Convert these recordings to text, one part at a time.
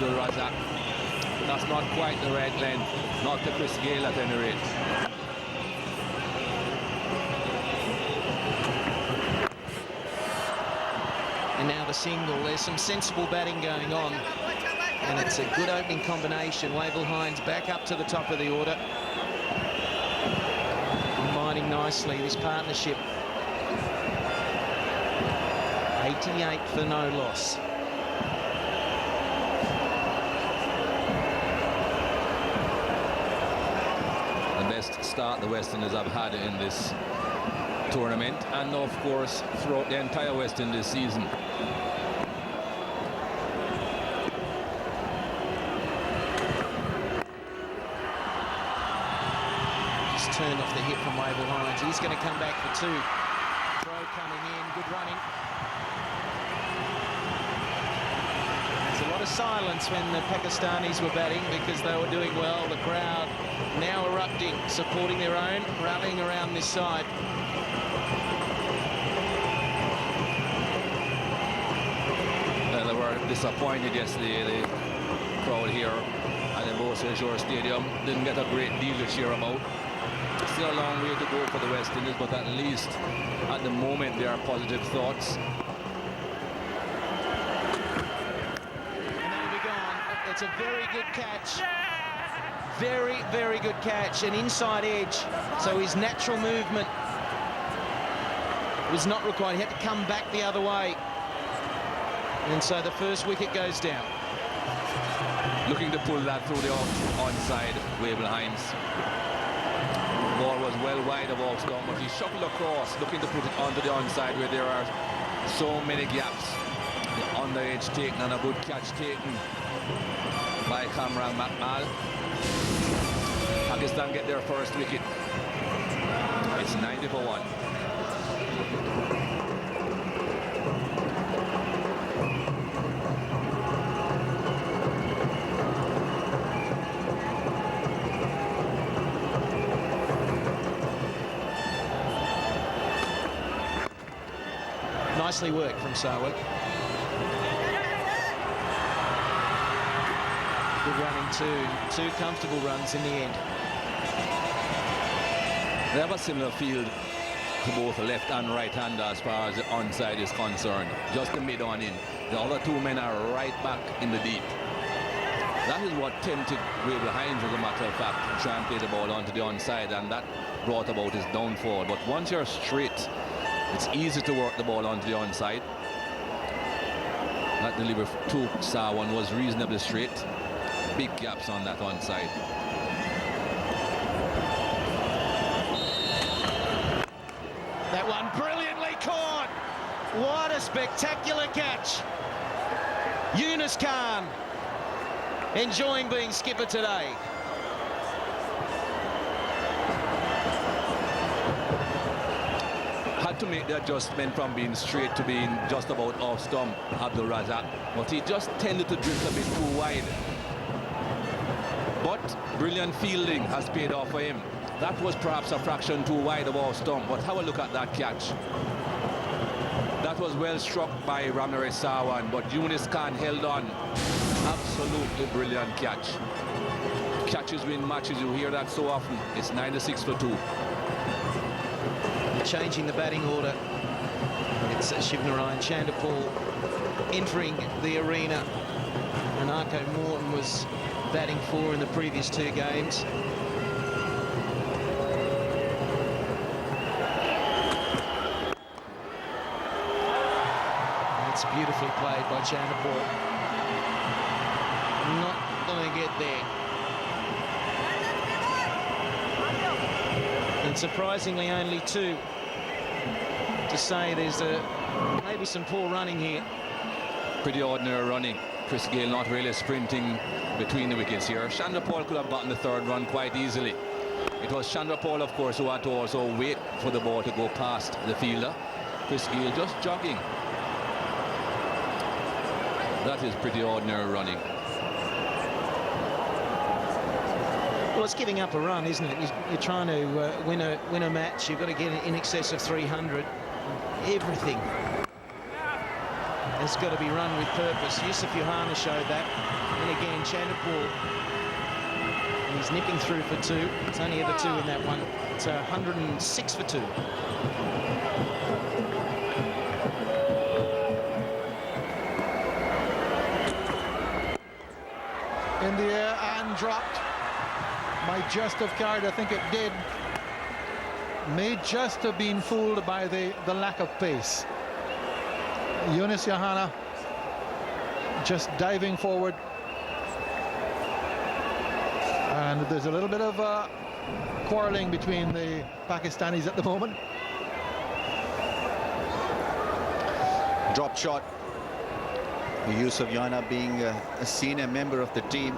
Abdul Razak. That's not quite the right length. Not to Chris Gayle at any rate. And now the single. There's some sensible batting going on. And it's a good opening combination. Wavell Hines back up to the top of the order. Combining nicely this partnership. 88 for no loss. The best start the West Indies have had in this tournament, and of course throughout the entire West Indies season. Just turned off the hit from Wavell Hines. He's going to come back for two. Throw coming in, good running. There's a lot of silence when the Pakistanis were batting because they were doing well. The crowd now erupting, supporting their own, rallying around this side. They were disappointed yesterday, the crowd here at the Bose Shore Stadium. Didn't get a great deal to cheer about. Still a long way to go for the West Indies, but at least at the moment there are positive thoughts. And that'll be gone. It's a very good catch. Very, very good catch. An inside edge. So his natural movement was not required. He had to come back the other way. And so the first wicket goes down. Looking to pull that through the onside, Wavell Hines. Ball was well wide of off stump, but he shuffled across, looking to put it onto the onside where there are so many gaps. The under edge taken and a good catch taken by Kamran Makmal. Pakistan get their first wicket. It's 90 for 1. Nicely worked from Sarwar. Good running too. Two comfortable runs in the end. They have a similar field to both left and right hander as far as the onside is concerned. Just the mid on in. The other two men are right back in the deep. That is what tempted Wavell Hines, as a matter of fact, to try and play the ball onto the onside, and that brought about his downfall. But once you're straight, it's easy to work the ball onto the onside. That delivery to Sarwan was reasonably straight. Big gaps on that onside. That one brilliantly caught. What a spectacular catch. Yunus Khan enjoying being skipper today. Had to make the adjustment from being straight to being just about off stump, Abdul Razak, but he just tended to drift a bit too wide. But brilliant fielding has paid off for him. That was perhaps a fraction too wide of off stump, but have a look at that catch. That was well struck by Ramirez Sarwan, but Yunus Khan held on. Absolutely brilliant catch. Catches win matches, you hear that so often. It's 96 for 2. Changing the batting order. It's Shivnarayan Chanderpaul entering the arena. And Arko Morton was batting 4 in the previous 2 games. It's beautifully played by Chanderpaul. Not going to get there. And surprisingly only 2. To say there's maybe some poor running here. Pretty ordinary running. Chris Gayle not really sprinting between the wickets here. Chanderpaul could have gotten the 3rd run quite easily. It was Chanderpaul, of course, who had to also wait for the ball to go past the fielder. Chris Gayle just jogging. That is pretty ordinary running. Well, it's giving up a run, isn't it? You're trying to win a match. You've got to get in excess of 300. Everything has got to be run with purpose. Yusuf Yohana showed that. And Chanderpaul. He's nipping through for 2. It's only ever 2 in that one. It's 106 for 2. In the air and dropped. Might just have carried, I think it did. May just have been fooled by the lack of pace. Yunus Yohana just diving forward. And there's a little bit of quarreling between the Pakistanis at the moment. Drop shot. Yusuf Yana being a senior member of the team,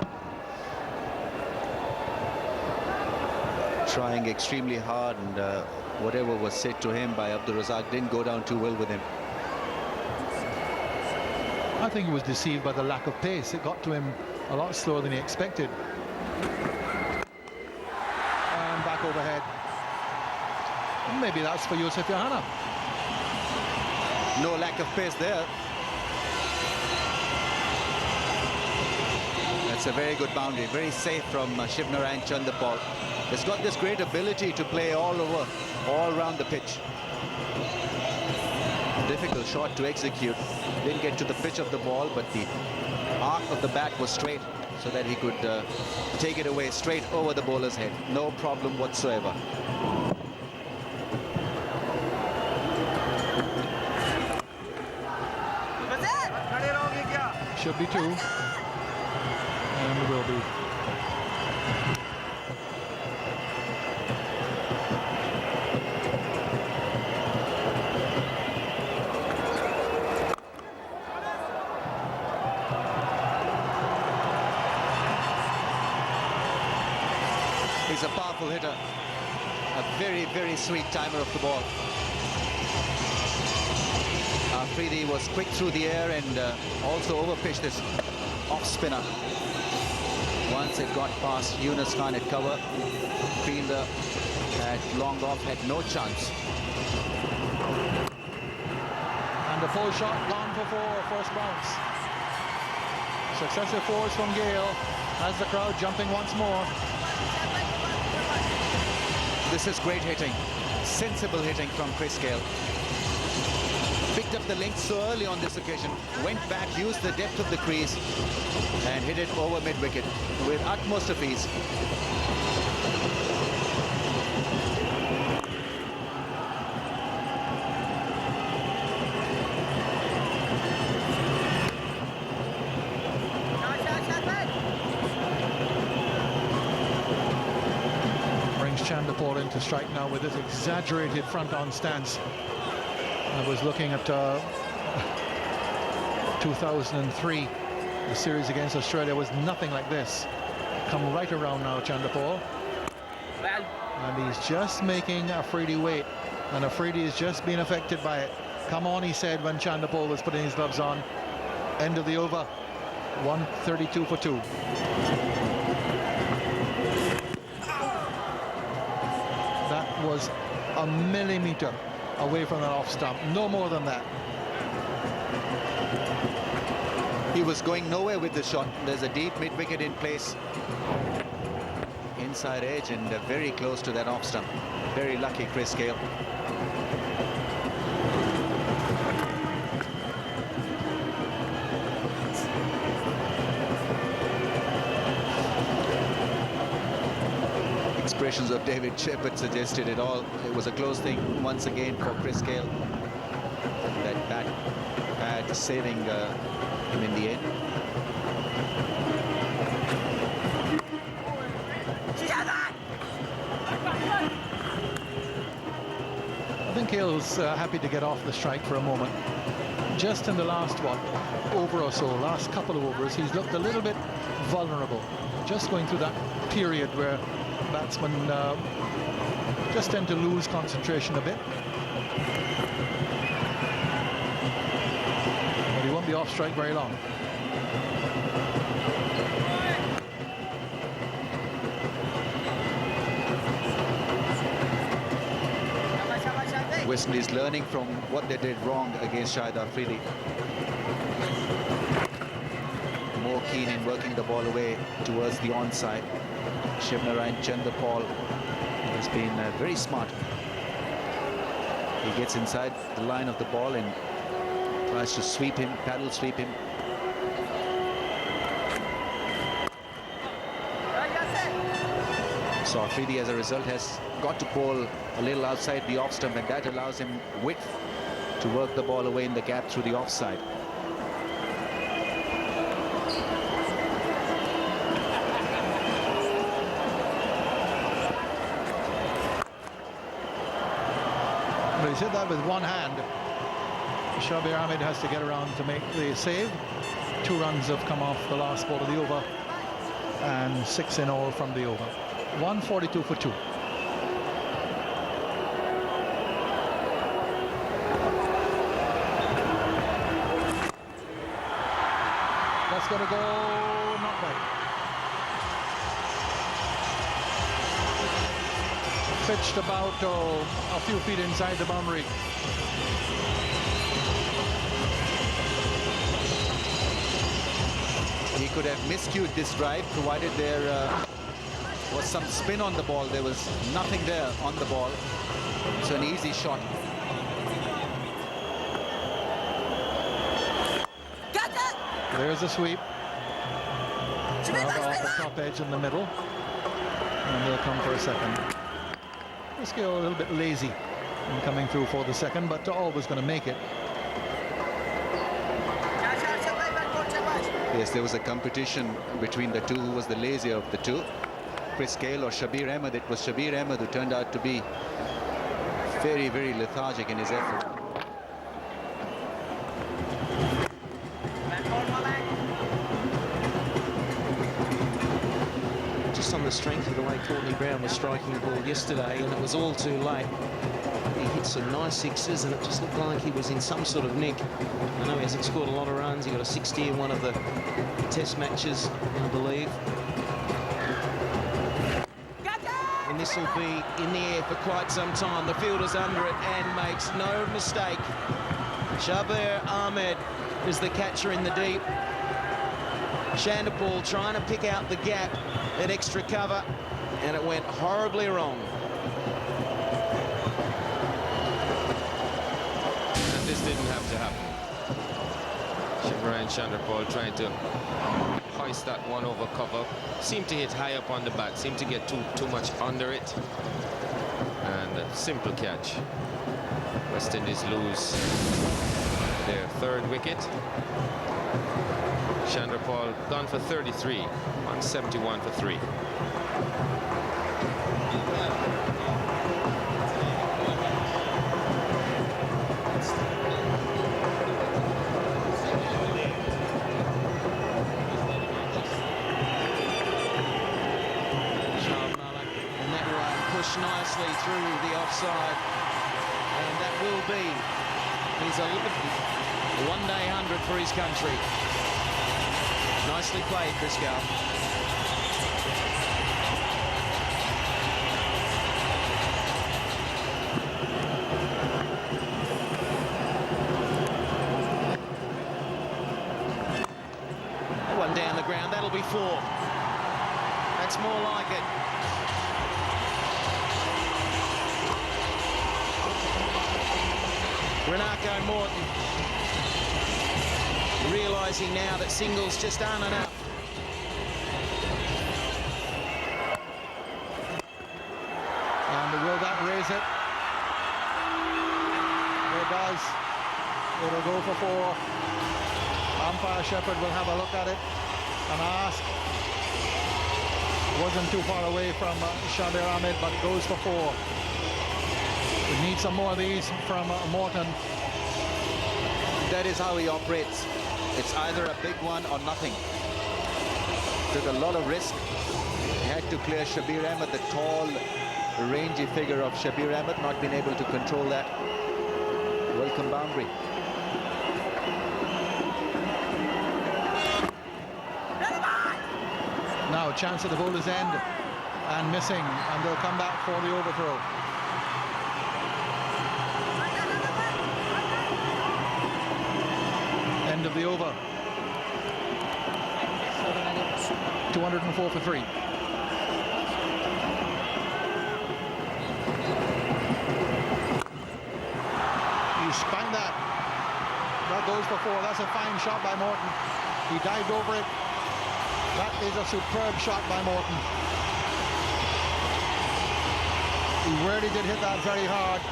trying extremely hard, and whatever was said to him by Abdul Razak didn't go down too well with him. I think he was deceived by the lack of pace. It got to him a lot slower than he expected. And back overhead. Maybe that's for Yusuf Yohana. No lack of pace there. That's a very good boundary, very safe from Shivnarine Chanderpaul. He's got this great ability to play all around the pitch. Difficult shot to execute. Didn't get to the pitch of the ball, but the arc of the bat was straight, so that he could take it away straight over the bowler's head. No problem whatsoever. Should be 2. And will be. He's a powerful hitter. A very, very sweet timer of the ball. Afridi was quick through the air and also overpitched this off-spinner. Once it got past Yunus Khan at cover, fielder at long off had no chance. And the full shot gone for 4, first bounce. Successive 4s from Gayle, as the crowd jumping once more. This is great hitting, sensible hitting from Chris Gayle. Picked up the length so early on this occasion, went back, used the depth of the crease, and hit it over mid-wicket with utmost of ease. Brings Chanderpaul into strike now with his exaggerated front-on stance. I was looking at 2003. The series against Australia was nothing like this. Come right around now, Chanderpaul. And he's just making Afridi wait. And Afridi is just being affected by it. Come on, he said when Chanderpaul was putting his gloves on. End of the over. 132 for 2. That was a millimetre away from that off stump, no more than that. He was going nowhere with the shot. There's a deep mid-wicket in place. Inside edge and very close to that off stump. Very lucky, Chris Gayle. Expressions of David Shepherd suggested it all. It was a close thing once again for Chris Gayle. That bat saving him in the end. I think Gayle's happy to get off the strike for a moment. Just in the last over or so, last couple of overs, he's looked a little bit vulnerable. Just going through that period where batsmen just tend to lose concentration a bit. But he won't be off strike very long. West Indies learning from what they did wrong against Shahid Afridi. More keen in working the ball away towards the onside. Shivnarine Chanderpaul has been very smart. He gets inside the line of the ball and tries to sweep him, paddle sweep him. So Afridi, as a result, has got to bowl a little outside the off stump, and that allows him width to work the ball away in the gap through the offside. But he's hit that with one hand. Shabir Ahmed has to get around to make the save. 2 runs have come off the last ball of the over, and 6 in all from the over. 142 for 2. That's going to go not right. Pitched about a few feet inside the boundary. He could have miscued this drive, provided there was some spin on the ball. There was nothing there on the ball. So an easy shot. There's a sweep. Off the top edge in the middle. And they'll come for a second. This guy a little bit lazy in coming through for the second, but always going to make it. Yes, there was a competition between the two. Who was the lazier of the two? Chris Gayle or Shabir Ahmed? It was Shabir Ahmed who turned out to be very, very lethargic in his effort. Just on the strength of the way Courtney Brown was striking the ball yesterday, and it was all too late. He hit some nice sixes, and it just looked like he was in some sort of nick. I know he hasn't scored a lot of runs. He got a 60 in one of the test matches, I believe. And this will be in the air for quite some time. The fielder's under it and makes no mistake. Shabir Ahmed is the catcher in the deep. Chanderpaul trying to pick out the gap at extra cover, and it went horribly wrong. And this didn't have to happen. Shivnarine Chanderpaul trying to hoist that one over cover. Seemed to hit high up on the bat, seemed to get too much under it. And a simple catch. West Indies lose their 3rd wicket. Chanderpaul gone for 33 on 71 for 3. Nicely through the offside, and that will be his 11th one-day 100 for his country. Nicely played, Chris Gayle. One down the ground, that'll be 4. That's more like it. Renako Morton realising now that singles just aren't enough. And will that raise it? It does. It'll go for 4. Umpire Shepherd will have a look at it and ask. Wasn't too far away from Shabir Ahmed, but goes for 4. We need some more of these from Morton. That is how he operates. It's either a big one or nothing. Took a lot of risk. He had to clear Shabir Ahmed, the tall, rangy figure of Shabir Ahmed, not being able to control that. Welcome boundary. Now chance at the bowler's end and missing, and they'll come back for the overthrow. End of the over. 204 for 3. He spun that. That goes for 4. That's a fine shot by Morton. He dived over it. That is a superb shot by Morton. He really did hit that very hard.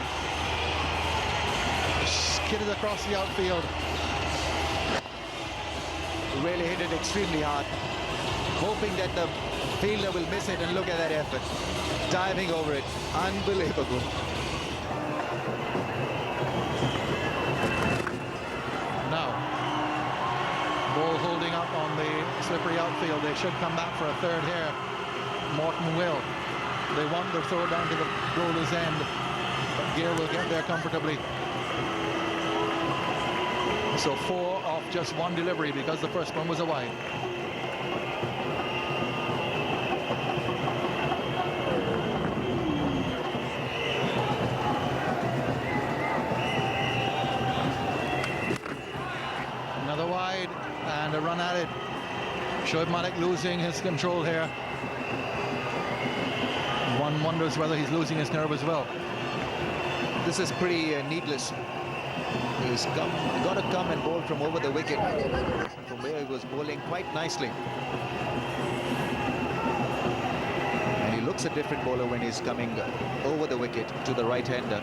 Skidded across the outfield. Really hit it extremely hard, hoping that the fielder will miss it, and look at that effort. Diving over it. Unbelievable. Now, ball holding up on the slippery outfield. They should come back for a third here. Morton will. They want to throw down to the bowler's end, but Gayle will get there comfortably. So 4 off just 1 delivery because the first one was a wide. Another wide and a run at it. Shoaib Malik losing his control here. One wonders whether he's losing his nerve as well. This is pretty needless. He's got to come and bowl from over the wicket, from where he was bowling quite nicely. And he looks a different bowler when he's coming over the wicket to the right-hander.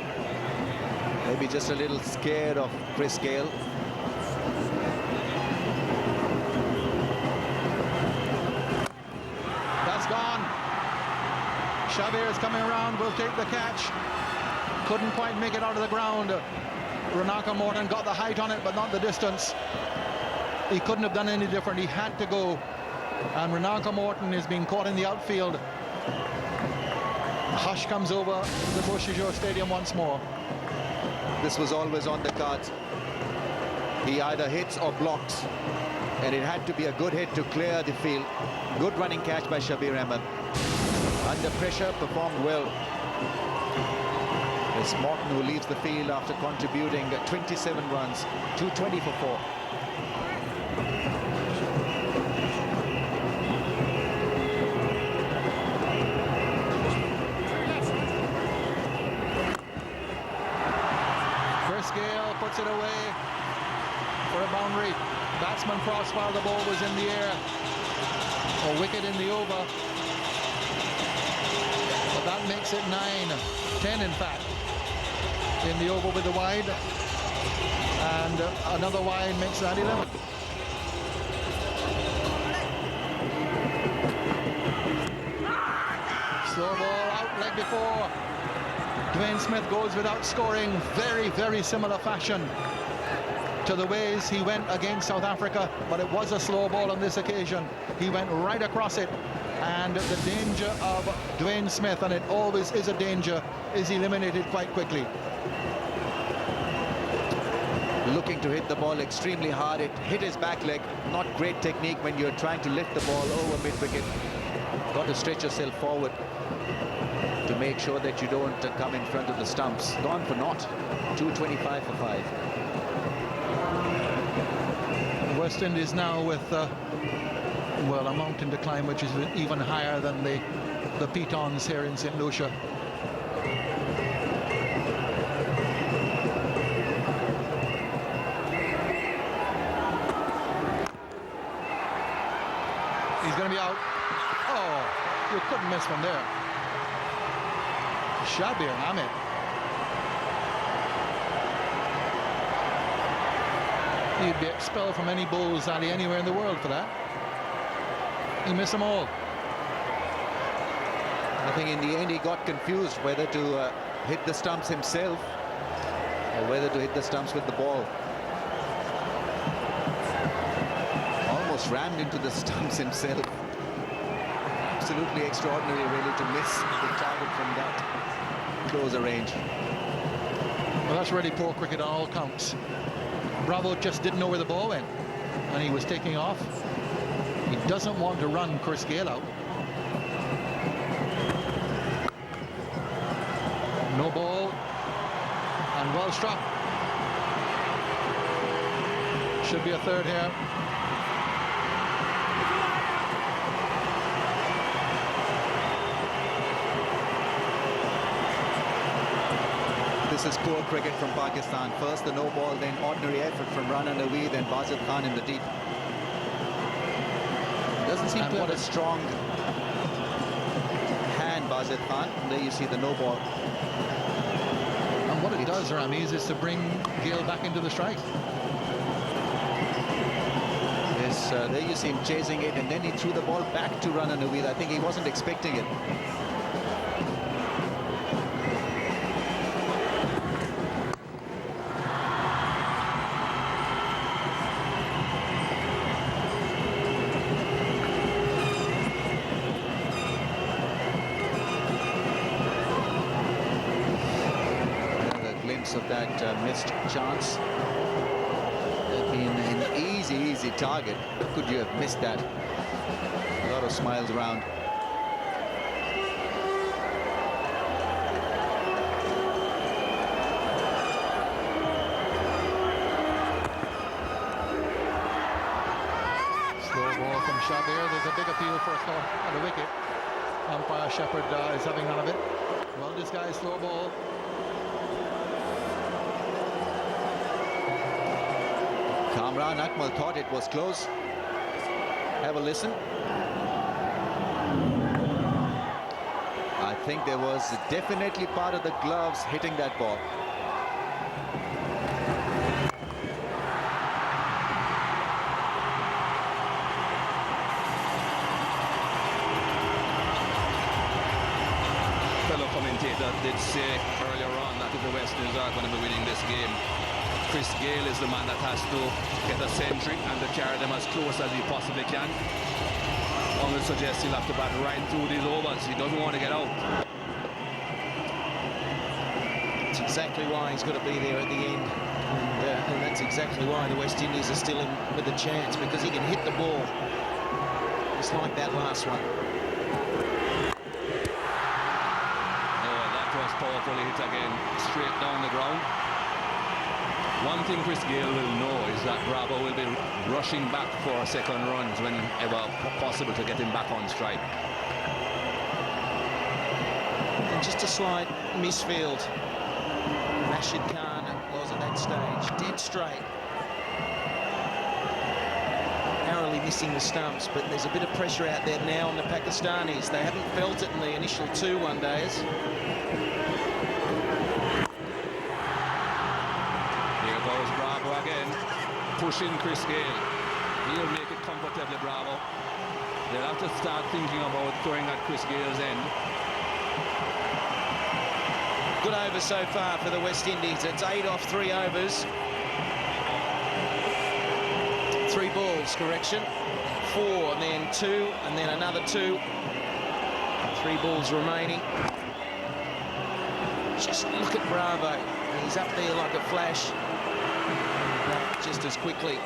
Maybe just a little scared of Chris Gayle. That's gone. Shabir is coming around, will take the catch. Couldn't quite make it out of the ground. Ranaka Morton got the height on it, but not the distance. He couldn't have done any different. He had to go. And Ranaka Morton is being caught in the outfield. Hush comes over the Bushy-Joe Stadium once more. This was always on the cards. He either hits or blocks. And it had to be a good hit to clear the field. Good running catch by Shabir Ahmed. Under pressure, performed well. It's Morton who leaves the field after contributing 27 runs, 220 for 4. Chris Gayle puts it away for a boundary. Batsman crossed while the ball was in the air. A wicket in the over. But that makes it 9-10 in fact. In the over with the wide, and another wide makes that 11. Slow ball out leg before. Dwayne Smith goes without scoring. Very, very similar fashion to the ways he went against South Africa, but it was a slow ball on this occasion. He went right across it, and the danger of Dwayne Smith, and it always is a danger, is eliminated quite quickly. Looking to hit the ball extremely hard. It hit his back leg. Not great technique when you're trying to lift the ball over mid-wicket. Got to stretch yourself forward to make sure that you don't come in front of the stumps. Gone for naught. 225 for 5. West Indies now with well, a mountain decline which is even higher than the Pitons here in St. Lucia. He's going to be out. Oh, you couldn't miss from there. Shabir Ahmed. He'd be expelled from any bowls alley anywhere in the world for that. He missed them all. I think in the end he got confused whether to hit the stumps himself or whether to hit the stumps with the ball. Almost rammed into the stumps himself. Absolutely extraordinary, really, to miss the target from that closer range. Well, that's really poor cricket on all counts. Bravo just didn't know where the ball went, and he was taking off. He doesn't want to run Chris Gayle out. No ball, and well struck. Should be a third here. This is poor cricket from Pakistan. First the no ball, then ordinary effort from Rana Naveed, then Bazid Khan in the deep. Doesn't seem to have a strong hand, Bazid Khan. There you see the no ball. And what it does, Ramiz, is to bring Gayle back into the strike. Yes, there you see him chasing it, and then he threw the ball back to Rana Naveed. I think he wasn't expecting it. Of that missed chance. That'd been an easy target. How could you have missed that? A lot of smiles around. Slow ball from Shabir. There's a big appeal for a score on the wicket. Umpire Shepherd is having none of it. Well, this guy's slow ball. Kamran Akmal thought it was close. Have a listen. I think there was definitely part of the gloves hitting that ball. Fellow commentator did say earlier on that if the West Indies are going to be winning this game, Chris Gayle is the man that has to get a century and to carry them as close as he possibly can. One would suggest he'll have to bat right through these overs. He doesn't want to get out. That's exactly why he's got to be there at the end. And that's exactly why the West Indies are still in with a chance, because he can hit the ball just like that last one. Oh, that was powerfully hit again, straight down the ground. One thing Chris Gayle will know is that Bravo will be rushing back for second runs whenever possible to get him back on strike. And just a slight misfield. Rashid Khan was at that stage, dead straight. Narrowly missing the stumps, but there's a bit of pressure out there now on the Pakistanis. They haven't felt it in the initial 2 one-days. Pushing Chris Gayle. He'll make it comfortably, Bravo. They'll have to start thinking about throwing at Chris Gayle's end. Good over so far for the West Indies. It's 8 off 3 overs. 3 balls, correction. 4, and then 2, and then another 2. 3 balls remaining. Just look at Bravo. He's up there like a flash. Just as quickly.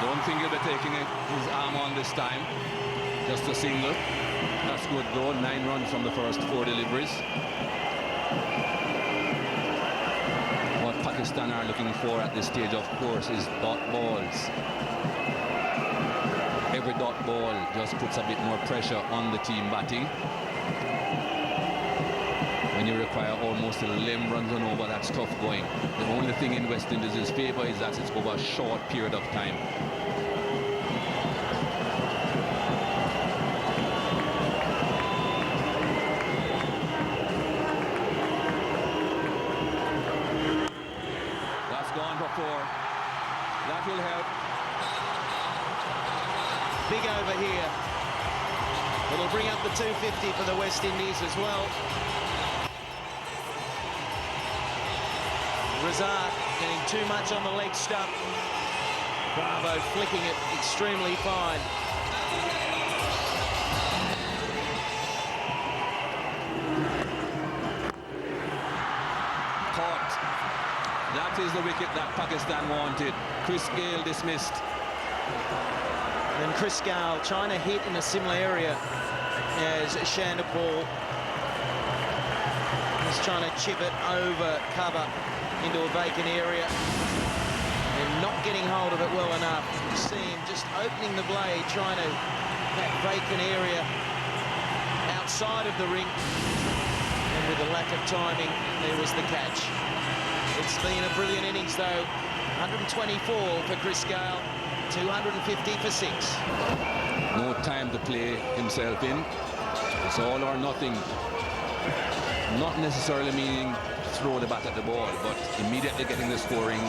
Don't think he'll be taking his arm on this time. Just a single. That's good though. 9 runs from the first 4 deliveries. What Pakistan are looking for at this stage, of course, is dot balls. Every dot ball just puts a bit more pressure on the team batting. When you require almost 11 runs and over, that's tough going. The only thing in West Indies' favour is that it's over a short period of time. That's gone for 4. That will help. Big over here. It'll bring up the 250 for the West Indies as well. Razak getting too much on the leg stump. Bravo flicking it extremely fine. Caught. That is the wicket that Pakistan wanted. Chris Gayle dismissed. And Chris Gayle trying to hit in a similar area as Shandapal. He's trying to chip it over cover into a vacant area. And and not getting hold of it well enough. You see him just opening the blade, trying to that vacant area outside of the ring. And with a lack of timing, there was the catch. It's been a brilliant innings, though. 124 for Chris Gayle, 250 for 6. No time to play himself in. It's all or nothing. Not necessarily meaning throw the bat at the ball, but immediately getting the scoring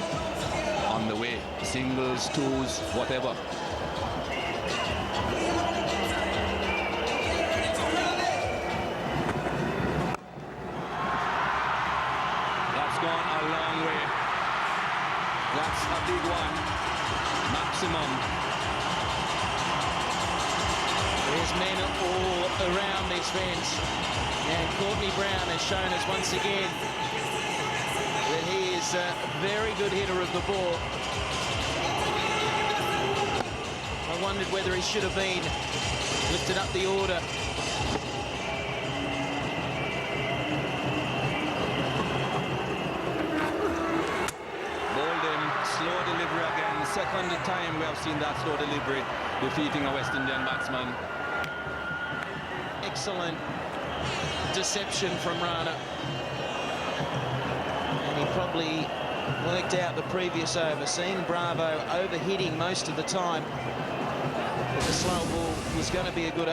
on the way. Singles, twos, whatever. That's gone a long way. That's a big one. Maximum. There's men all around this fence. And Courtney Brown has shown us once again that he is a very good hitter of the ball. I wondered whether he should have been lifted up the order. Slow delivery again. Second time we have seen that slow delivery defeating a West Indian batsman. Excellent deception from Rana. And he probably worked out the previous over, seeing Bravo overhitting most of the time. But the slow ball was going to be a good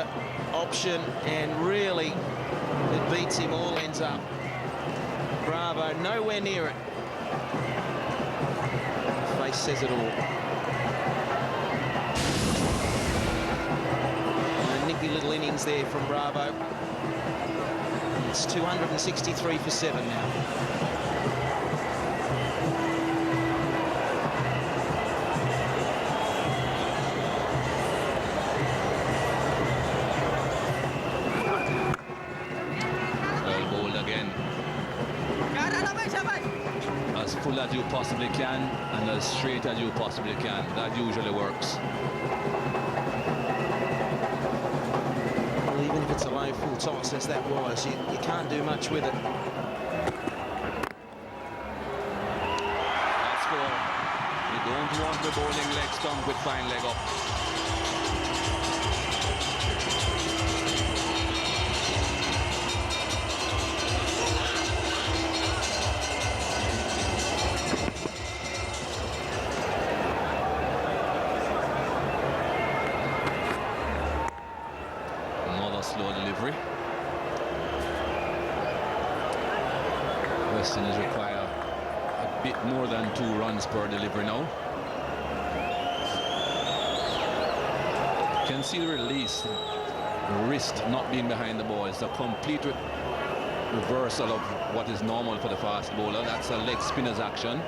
option, and really it beats him all ends up. Bravo nowhere near it. Face says it all. A nippy little innings there from Bravo. It's 263 for 7 now. Well bowled again. As full as you possibly can and as straight as you possibly can. That usually works. Well, even if it's a low full toss as that was, you can't do much with it. That's 4. You don't want the bowling leg stump with fine leg up. Slow delivery. West Indies require a bit more than 2 runs per delivery now. Can see the release, the wrist not being behind the ball. It's a complete reversal of what is normal for the fast bowler. That's a leg spinner's action.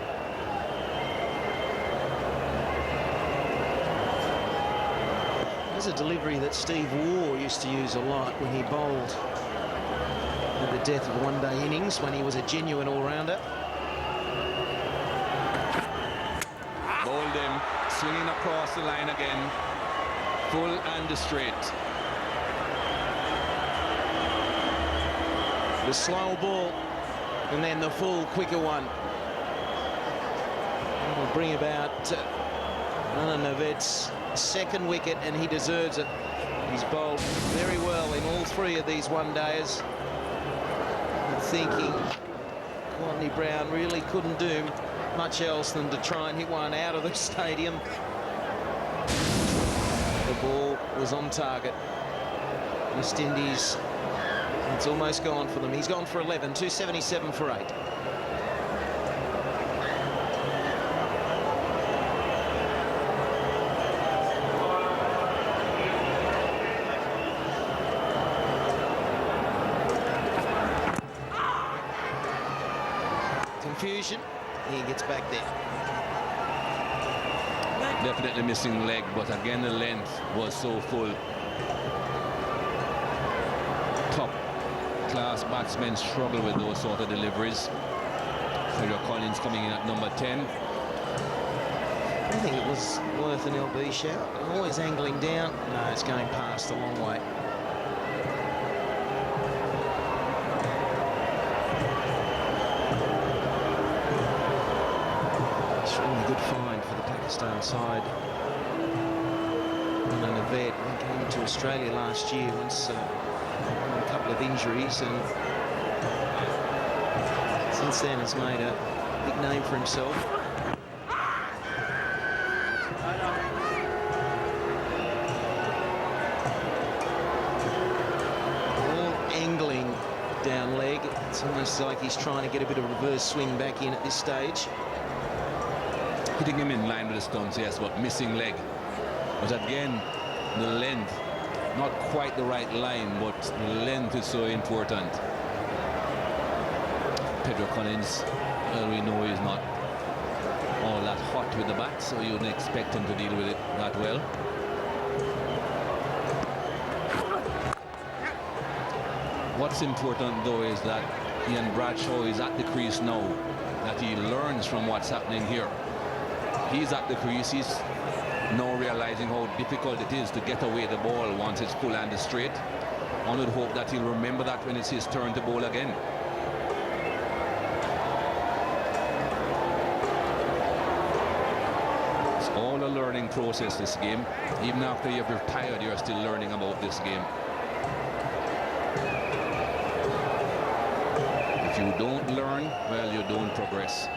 There's a delivery that Steve Waugh used to use a lot when he bowled at the death of one-day innings, when he was a genuine all-rounder. Bowled him, swinging across the line again, full and straight. The slow ball, and then the full, quicker one. Will bring about Rana Naved's second wicket, and he deserves it. He's bowled very well in all 3 of these one-dayers. I'm thinking Courtney Brown really couldn't do much else than to try and hit one out of the stadium. The ball was on target. West Indies, it's almost gone for them. He's gone for 11, 277 for 8. Confusion. He gets back there. Definitely missing leg, but again the length was so full. Top class batsmen struggle with those sort of deliveries. Pedro Collins coming in at number 10. I think it was worth an LB shout. Always angling down. No, it's going past a long way. It's really good find for Pakistan side on an event. He came to Australia last year once a couple of injuries, and since then has made a big name for himself. All angling down leg. It's almost like he's trying to get a bit of reverse swing back in at this stage. Hitting him in line with the stumps, yes, but missing leg. But again, the length, not quite the right line, but the length is so important. Pedro Collins, well, we know he's not all that hot with the bat, so you wouldn't expect him to deal with it that well. What's important, though, is that Ian Bradshaw is at the crease now, that he learns from what's happening here. He's at the crease. He's now realizing how difficult it is to get away the ball once it's full and straight. One would hope that he'll remember that when it's his turn to bowl again. It's all a learning process, this game. Even after you've retired, you're still learning about this game. If you don't learn, well, you don't progress.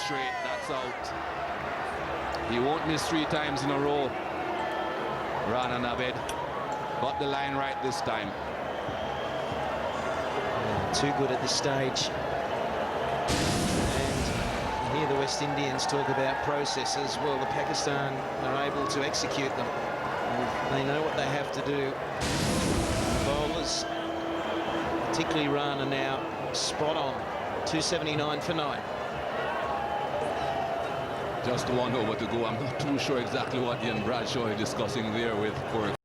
Straight, that's out. He won't miss 3 times in a row. Rana Naved got the line right this time. Too good at this stage. And you hear the West Indians talk about processes. Well, the Pakistan are able to execute them. And they know what they have to do. Bowlers, particularly Rana now, spot on. 279 for 9. Just 1 over to go. I'm not too sure exactly what Ian Bradshaw is discussing there with Corey.